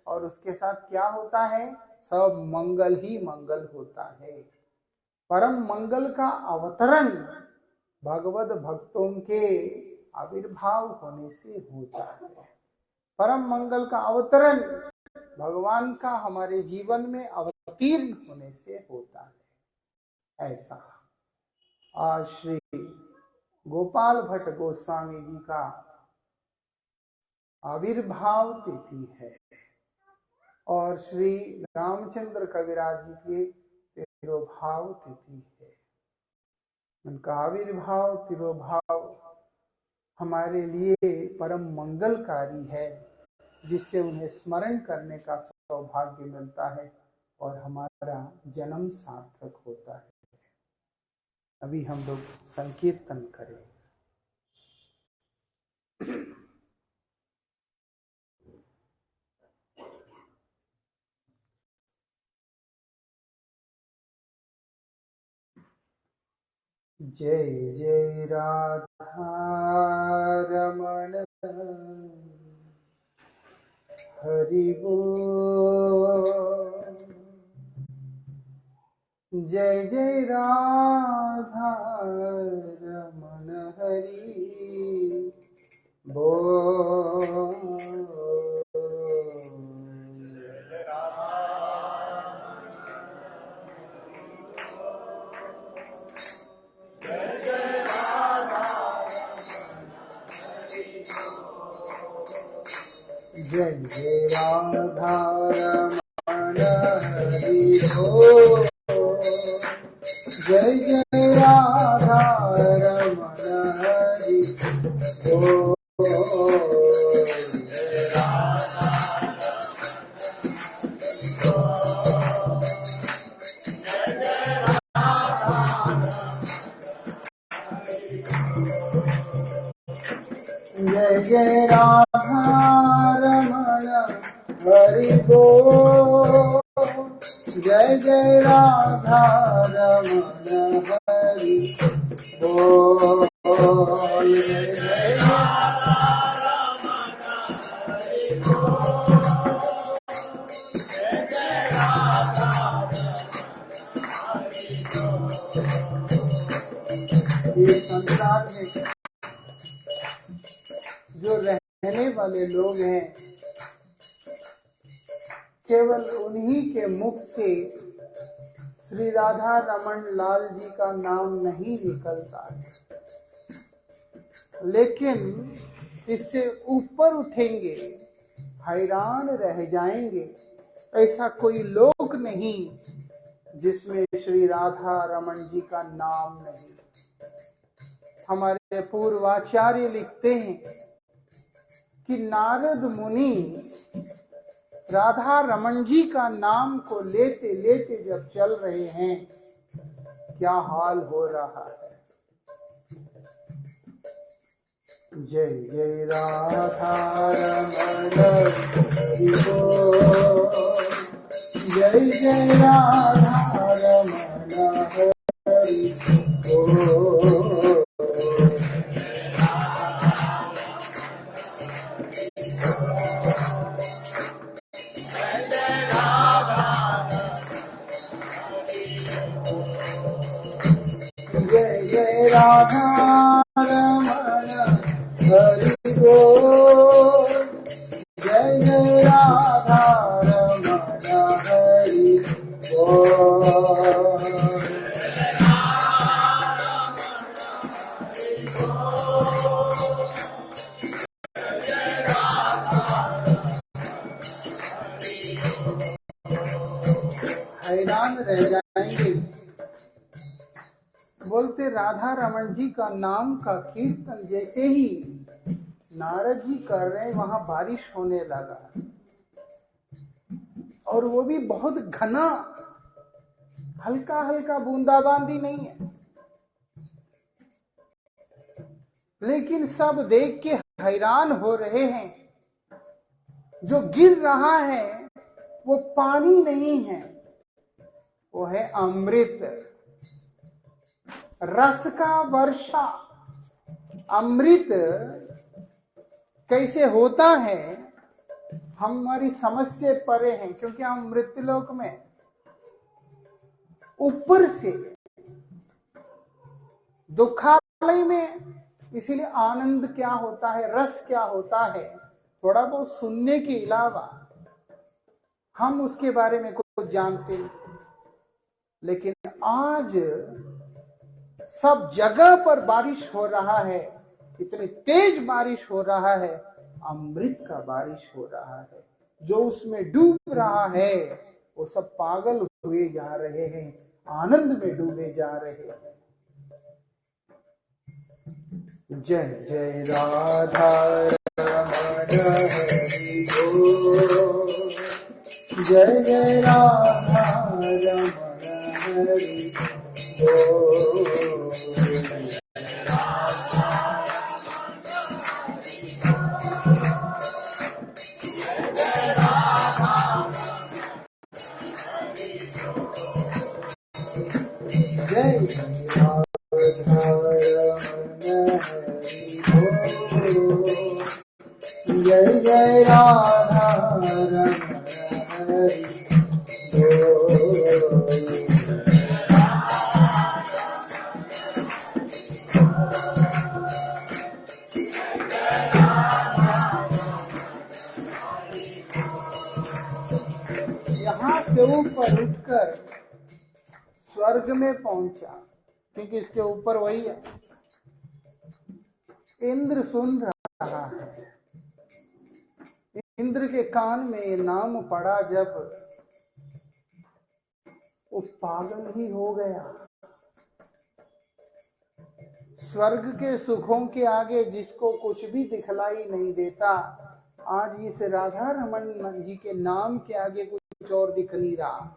और उसके साथ क्या होता है, सब मंगल ही मंगल होता है। परम मंगल का अवतरण भगवत भक्तों के आविर्भाव होने से होता है। परम मंगल का अवतरण भगवान का हमारे जीवन में अवतीर्ण होने से होता है। ऐसा आज श्री गोपाल भट्ट गोस्वामी जी का आविर्भाव तिथि है और श्री रामचंद्र कविराज जी के तिरोभाव तिथि है। उनका आविर्भाव तिरोभाव हमारे लिए परम मंगलकारी है, जिससे उन्हें स्मरण करने का सौभाग्य मिलता है और हमारा जन्म सार्थक होता है। अभी हम लोग संकीर्तन करें। जय जय राधा रमण हरि बोल। जय जय राधा रमण हरि बोल। जय जय राधा रमण हरि बोल। जय जय राधा रमण हरि बोल। जय जय राधा रमण हरि बोल। जय जय राधा रमण हरि बोल। जय जय इस संसार में जो रहने वाले लोग हैं, केवल उन्हीं के मुख से श्री राधा रमन लाल जी का नाम नहीं निकलता है, लेकिन इससे ऊपर उठेंगे, हैरान रह जाएंगे। ऐसा कोई लोक नहीं जिसमें श्री राधा रमन जी का नाम नहीं। हमारे पूर्वाचार्य लिखते हैं कि नारद मुनि राधा रमन जी का नाम को लेते लेते जब चल रहे हैं, क्या हाल हो रहा है। जय जय राधा रमन हरि बोल। जय जय राधा रमन हरि बोल। जय जय राधा रमन हरि बोल। जय जय राधा रमन हरि बोल। हैरान रह जाएंगे। बोलते राधा रमन जी का नाम का कीर्तन जैसे ही नारद जी कर रहे, वहां बारिश होने लगा, और वो भी बहुत घना, हल्का हल्का बूंदाबांदी नहीं है। लेकिन सब देख के हैरान हो रहे हैं। जो गिर रहा है वो पानी नहीं है, वो है अमृत, रस का वर्षा। अमृत कैसे होता है हमारी समझ से परे है, क्योंकि हम मृत्युलोक में ऊपर से दुखालय में। इसीलिए आनंद क्या होता है, रस क्या होता है, थोड़ा बहुत सुनने के अलावा हम उसके बारे में कुछ जानते नहीं। लेकिन आज सब जगह पर बारिश हो रहा है, इतनी तेज बारिश हो रहा है, अमृत का बारिश हो रहा है। जो उसमें डूब रहा है वो सब पागल हुए जा रहे हैं, आनंद में डूबे जा रहे हैं। जय जय राधा रमण हरि बोल, जय जय राधा रमण हरि बोल। जय जय जय राधा रमण हरि बोल। यहाँ से ऊपर उठकर स्वर्ग में पहुंचा, क्योंकि इसके ऊपर वही है। इंद्र सुन रहा है, इंद्र के कान में ये नाम पड़ा जब, वो पागल ही हो गया। स्वर्ग के सुखों के आगे जिसको कुछ भी दिखलाई नहीं देता, आज इस राधा रमन जी के नाम के आगे कुछ और दिख नहीं रहा।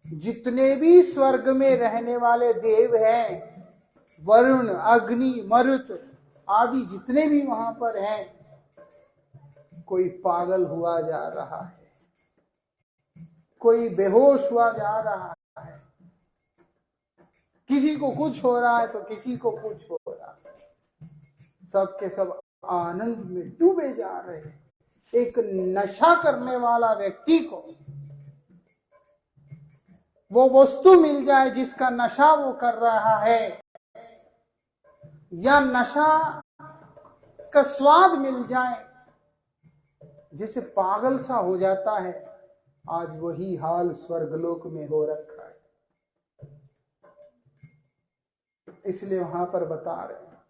जितने भी स्वर्ग में रहने वाले देव हैं, वरुण, अग्नि, मरुत आदि जितने भी वहां पर हैं, कोई पागल हुआ जा रहा है, कोई बेहोश हुआ जा रहा है, किसी को कुछ हो रहा है तो किसी को कुछ हो रहा है। सबके सब आनंद में डूबे जा रहे हैं। एक नशा करने वाला व्यक्ति को वो वस्तु मिल जाए जिसका नशा वो कर रहा है, या नशा का स्वाद मिल जाए जिसे पागल सा हो जाता है, आज वही हाल स्वर्गलोक में हो रखा है। इसलिए वहां पर बता रहे हैं,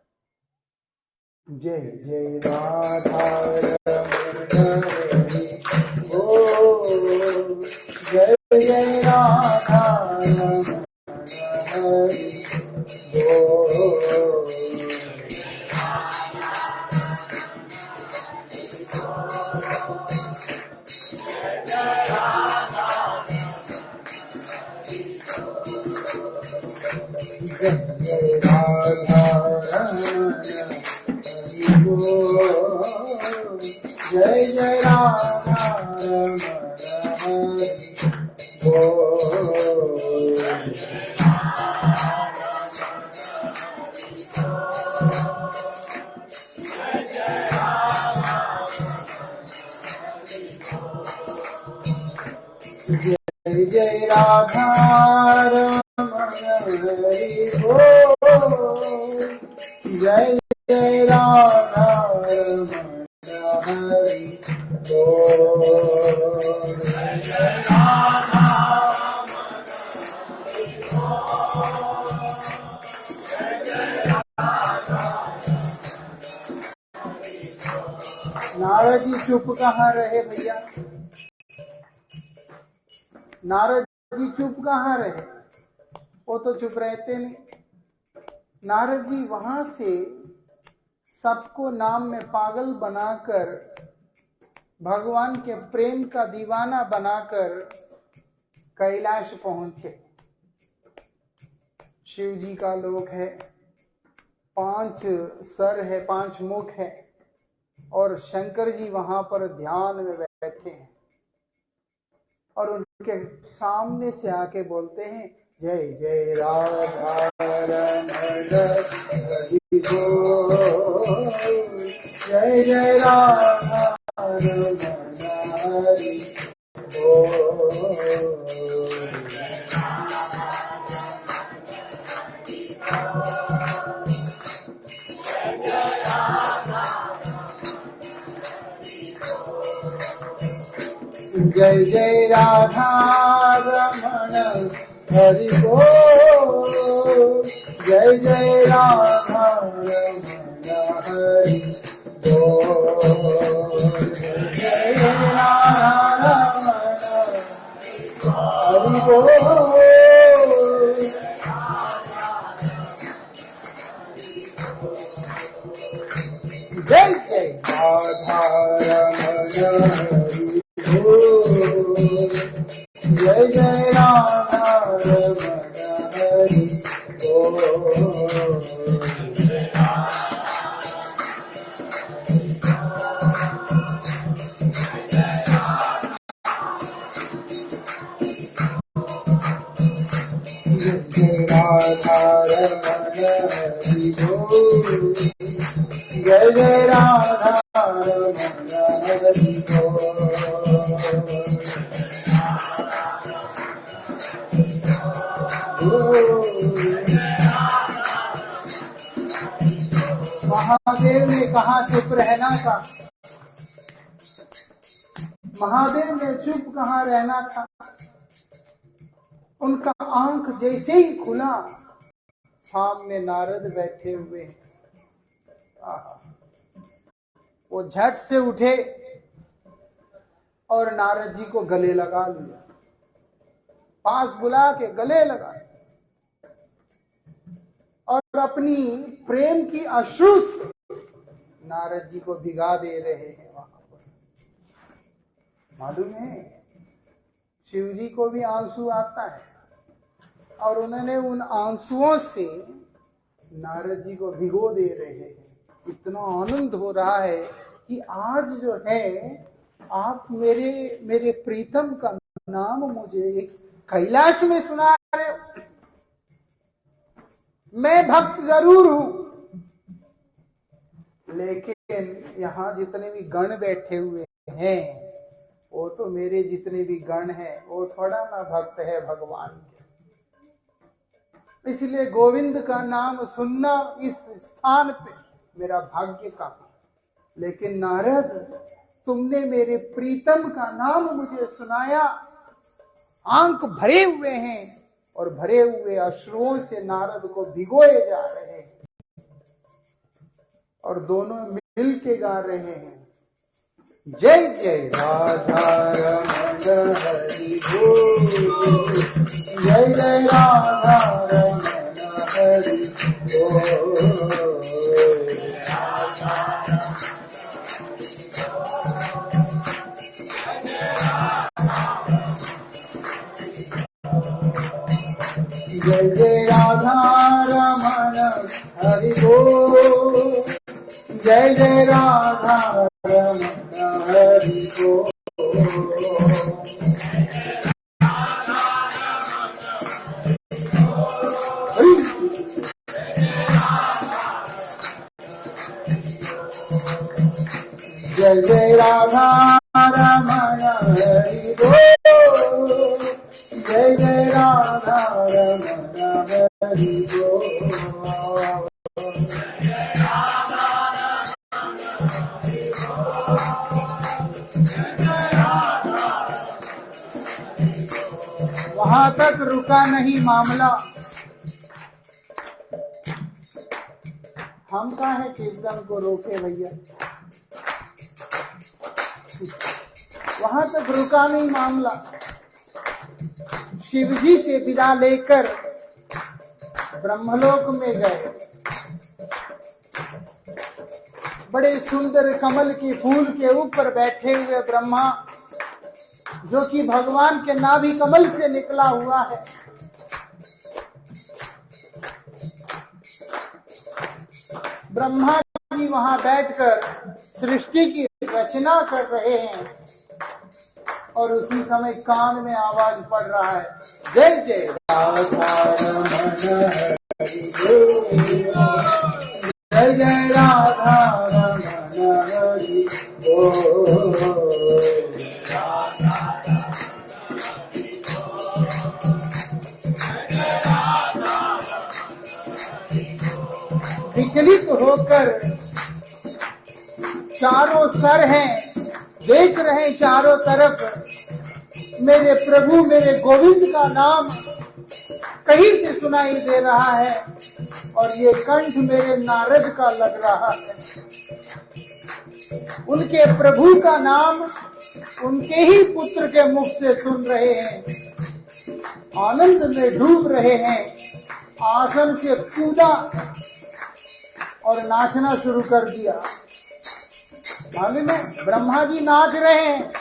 जय जय राधा रमण हरि बोल, जय जय राधा रमण हरि बोल। जय जय राधा रमण हरि बोल, जय जय राधा रमण हरि बोल। जय जय राधा रमण हरि बोल, जय जय राधा रमण हरि बोल। जय जय राधा नारद जी चुप कहाँ रहे भैया? नारद जी चुप कहाँ रहे? वो तो चुप रहते नहीं। नारद जी वहां से सबको नाम में पागल बनाकर, भगवान के प्रेम का दीवाना बनाकर कैलाश पहुंचे। शिव जी का लोक है, 5 सर है, 5 मुख है, और शंकर जी वहां पर ध्यान में बैठे हैं और उनके सामने से आके बोलते हैं, जय जय राधा रमण हरि बोल, जय जय राधा रमण हरि बोल। जय जय राधा रमण हरि बोल, जय जय राधा रमण हरि बोल, जय राधा रमण हरि बोल। जय जय राधा रमण हरि बोल, जय जय राधा रमण हरि बोल। जय राधा रमण हरि बोल, जय जय राधा रमण हरि बोल। महादेव ने कहा चुप रहना था, महादेव ने चुप कहाँ रहना था। उनका आंख जैसे ही खुला, सामने नारद बैठे हुए हैं। वो झट से उठे और नारद जी को गले लगा लिया, पास बुला के गले लगा और अपनी प्रेम की अश्रु से नारद जी को भिगा दे रहे हैं। वहां पर मालूम है, शिव जी को भी आंसू आता है और उन्होंने उन आंसुओं से नारद जी को भिगो दे रहे हैं। इतना आनंद हो रहा है कि आज जो है आप मेरे प्रीतम का नाम मुझे कैलाश में सुना रहे हो। मैं भक्त जरूर हूं, लेकिन यहाँ जितने भी गण बैठे हुए हैं वो तो मेरे जितने भी गण हैं वो थोड़ा ना भक्त है भगवान के। इसलिए गोविंद का नाम सुनना इस स्थान पे मेरा भाग्य का। लेकिन नारद, तुमने मेरे प्रीतम का नाम मुझे सुनाया। आंख भरे हुए हैं और भरे हुए अश्रुओं से नारद को भिगोए जा रहे हैं और दोनों मिल के गा रहे हैं, जय जय राधा रमण हरि बोल, जय जय राधा रमण हरि बोल। जय जय राधा रमण हरि बोल, जय जय राधा रमण हरि बोल। जय जय राधा रमण हरि बोल, जय जय राधा रमण हरि बोल। वहां तक रुका नहीं मामला। हम काहे कीर्तन को रोके भैया, वहां तक रुका नहीं मामला। शिवजी से विदा लेकर ब्रह्मलोक में गए। बड़े सुंदर कमल के फूल के ऊपर बैठे हुए ब्रह्मा, जो कि भगवान के नाभि कमल से निकला हुआ है, ब्रह्मा जी वहां बैठकर सृष्टि की रचना कर रहे हैं और उसी समय कान में आवाज पड़ रहा है, जय जय राधा रमण हरि बोल, जय जय राधा रमण हरि बोल। विचलित होकर चारों सर हैं, देख रहे हैं चारों तरफ, मेरे प्रभु मेरे गोविंद का नाम कहीं से सुनाई दे रहा है और ये कंठ मेरे नारद का लग रहा है। उनके प्रभु का नाम उनके ही पुत्र के मुख से सुन रहे हैं, आनंद में डूब रहे हैं। आसन से कूदा और नाचना शुरू कर दिया। मालूम है, ब्रह्मा जी नाच रहे हैं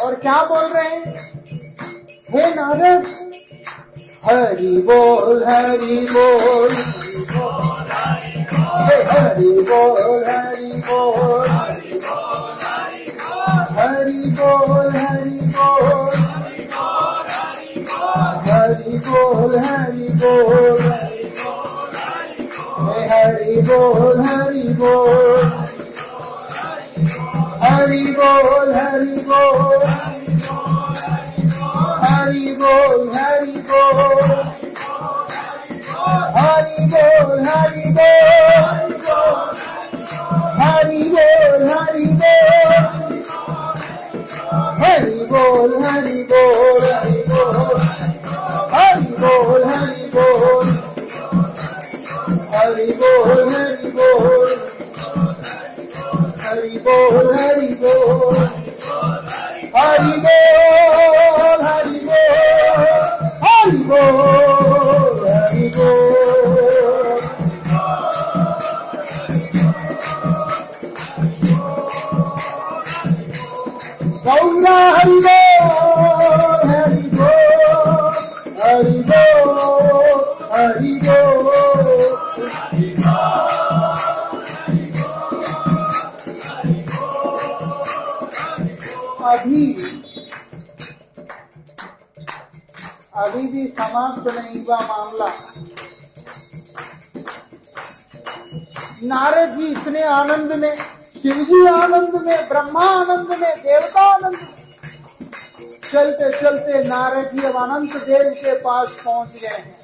और क्या बोल रहे हैं, हे नारद हरि बोल हरि बोल, हे हरि बोल हरि बोल, हरि बोल हरि बोल, हरि बोल हरि बोल, हे हरि बोल हरि बोल, हरि बोल हरि बोल, हरि बोल हरि बोल, हरि बोल हरि बोल, हरि बोल हरि बोल, हरि बोल हरि बोल, हरि बोल हरि बोल, हरि बोल हरि बोल, हरि बोल हरि बोल, हरि बोल हरि बोल, हरि बोल हरि बोल। गौरा हरि बोल हरि बोल, हरि बोल हरि बोल। अभी भी समाप्त नहीं हुआ मामला। नारद जी इतने आनंद में, शिवजी आनंद में, ब्रह्मा आनंद में, देवता आनंद में। चलते चलते नारद जी अब अनंत देव के पास पहुंच गए हैं।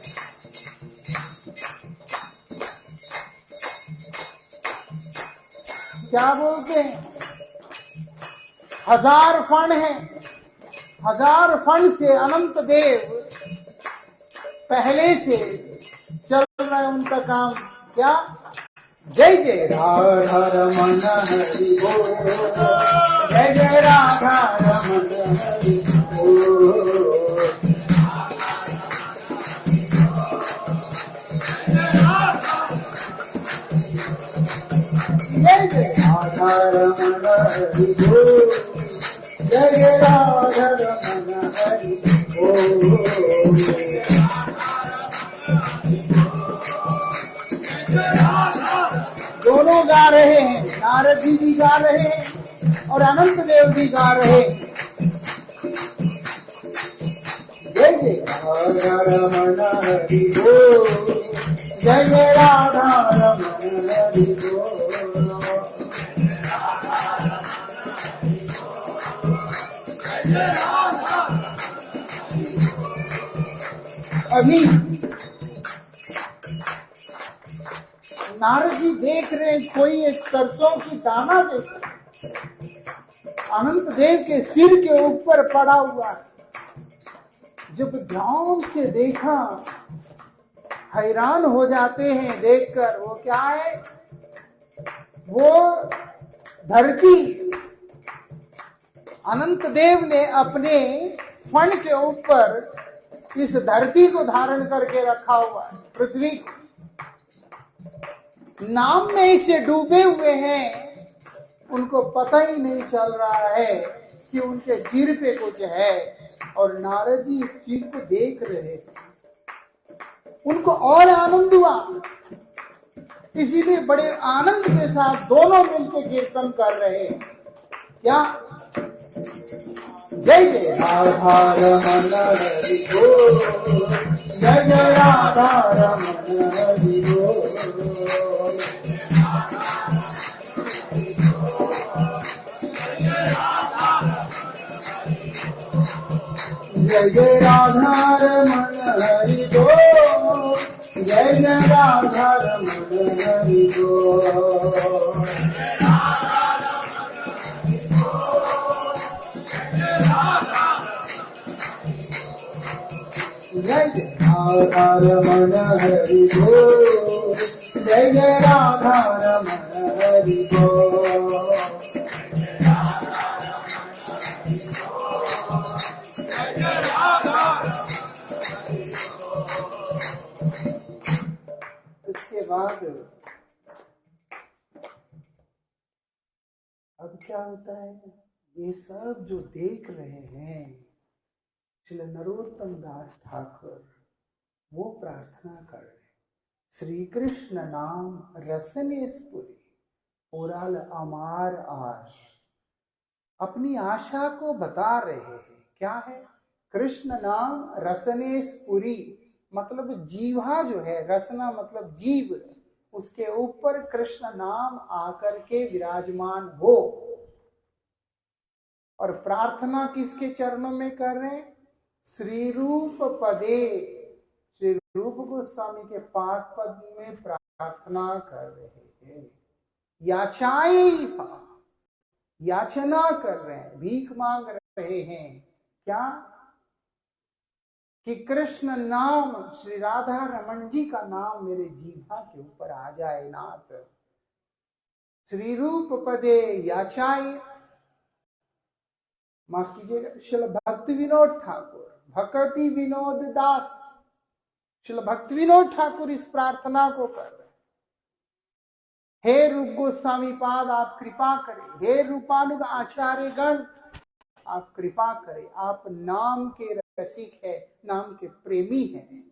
क्या बोलते हैं, 1000 फण है, 1000 फण से अनंत देव पहले से चल रहा है उनका काम। क्या, जय जय राधा रमण हरि बोल, जय जय राधा रमण हरि बोल, जय जय राधा रमण हरि बोल, जय जय राधा रमण हरि बोल। दोनों गा रहे हैं, नारद जी भी गा रहे हैं और अनंत देव भी गा रहे हैं। जय जय राधा रमण हरि बोल, जय जय राधा रमण हरि बोल। अभी नारद जी देख रहे हैं कोई एक सरसों की दाना देख अनंत देव के सिर के ऊपर पड़ा हुआ है। जब ध्यान से देखा, हैरान हो जाते हैं देखकर। वो क्या है, वो धरती अनंत देव ने अपने फण के ऊपर इस धरती को धारण करके रखा हुआ है। पृथ्वी नाम में इसे डूबे हुए हैं, उनको पता ही नहीं चल रहा है कि उनके सिर पे कुछ है। और नारद जी इस चीज को देख रहे थे, उनको और आनंद हुआ। इसीलिए बड़े आनंद के साथ दोनों मिलकर कीर्तन कर रहे हैं। क्या? जय जय राधा रमण हरि बोल, जय जय राधा रमण हरि बोल, जय जय राधा रमण हरि बोल, जय जय राधा रमण हरि बोल, जय जय राधा रमण हरि बोल, जय जय राधा रमण हरि बोल, इसके बाद अब क्या होता है? ये सब जो देख रहे हैं श्री नरोत्तम दास ठाकुर, वो प्रार्थना कर रहे, श्री कृष्ण नाम रसने स्फुरी पुराल अमार आश, अपनी आशा को बता रहे हैं। क्या है? कृष्ण नाम रसने स्फुरी, मतलब जीवा जो है, रसना मतलब जीव, उसके ऊपर कृष्ण नाम आकर के विराजमान हो। और प्रार्थना किसके चरणों में कर रहे हैं? श्री रूप पदे, श्री रूप गोस्वामी के पाद पद में प्रार्थना कर रहे हैं। याचना कर रहे हैं, भीख मांग रहे हैं। क्या? कि कृष्ण नाम, श्री राधा रमन जी का नाम मेरे जीवा के ऊपर आ जाए नाथ। श्री रूप पदे याचाई, माफ कीजिएगा, श्रील भक्ति विनोद ठाकुर, भक्ति विनोद दास, श्रील भक्ति विनोद ठाकुर इस प्रार्थना को कर रहे। हे रूप गोस्वामी पाद आप कृपा करें, हे रूपानुग आचार्य गण आप कृपा करें, आप नाम के रसिक है, नाम के प्रेमी हैं,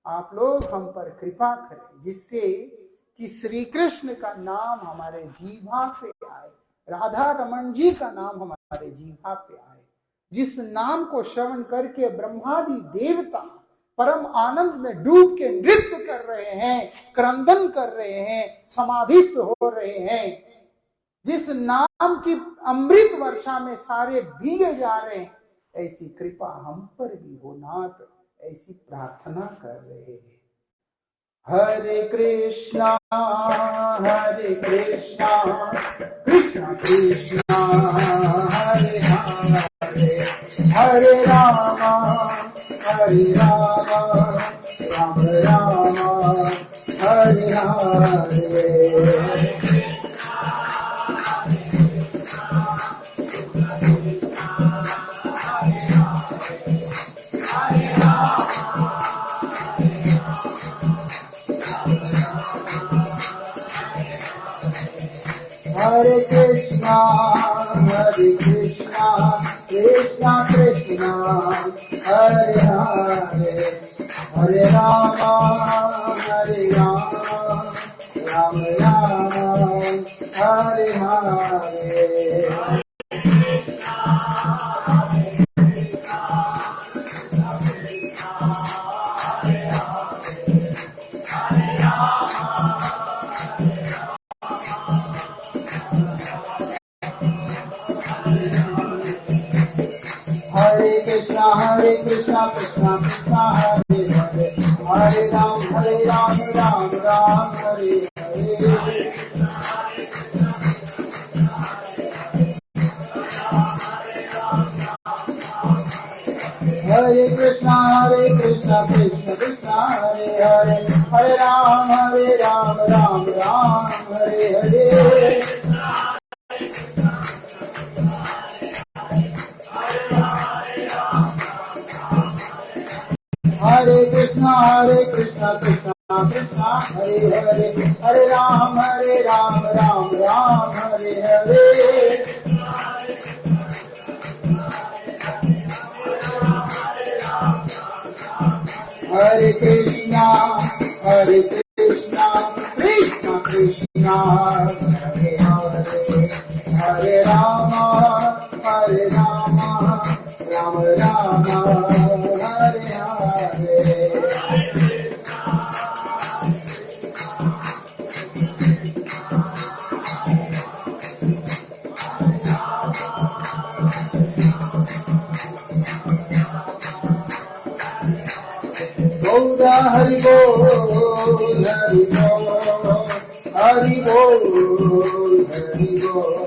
आप लोग हम पर कृपा करें, जिससे कि श्री कृष्ण का नाम हमारे जीवा पे आए, राधा रमन जी का नाम हमारे जीवा पे आए, जिस नाम को श्रवण करके ब्रह्मादि देवता परम आनंद में डूब के नृत्य कर रहे हैं, क्रंदन कर रहे हैं, समाधिस्थ हो रहे हैं, जिस नाम की अमृत वर्षा में सारे भीगे जा रहे हैं, ऐसी कृपा हम पर भी हो नाथ, ऐसी प्रार्थना कर रहे हैं। हरे कृष्णा कृष्णा कृष्णा हरे हरे, हरे रामा राम राम हरे हरे। हरे कृष्णा कृष्णा कृष्णा हरे हरे, हरे राम राम राम हरे हरे। हरे कृष्णा कृष्णा कृष्णा हरे हरे, हरे राम राम राम हरे हरे। हरे कृष्णा कृष्णा कृष्णा हरे हरे, हरे राम राम राम हरे हरे। हरे कृष्णा कृष्णा कृष्णा हरे हरे, हरे राम राम राम हरे हरे। हरे कृष्णा कृष्णा कृष्णा राम हरे राम राम राम हरे हरे। गौरा हरि बोल हरि बोल हरि बोल हरि बोल।